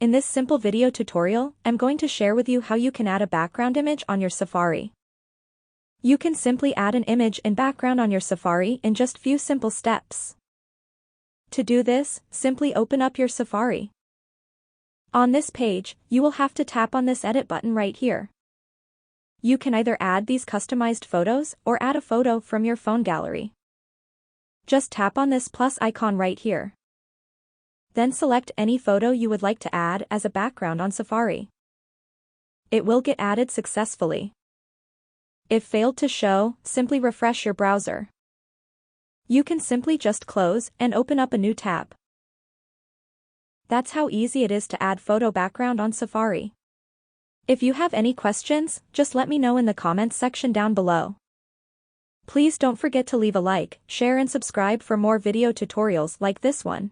In this simple video tutorial, I'm going to share with you how you can add a background image on your Safari. You can simply add an image in background on your Safari in just few simple steps. To do this, simply open up your Safari. On this page, you will have to tap on this edit button right here. You can either add these customized photos or add a photo from your phone gallery. Just tap on this plus icon right here. Then select any photo you would like to add as a background on Safari. It will get added successfully. If failed to show, simply refresh your browser. You can simply just close and open up a new tab. That's how easy it is to add photo background on Safari. If you have any questions, just let me know in the comments section down below. Please don't forget to leave a like, share and subscribe for more video tutorials like this one.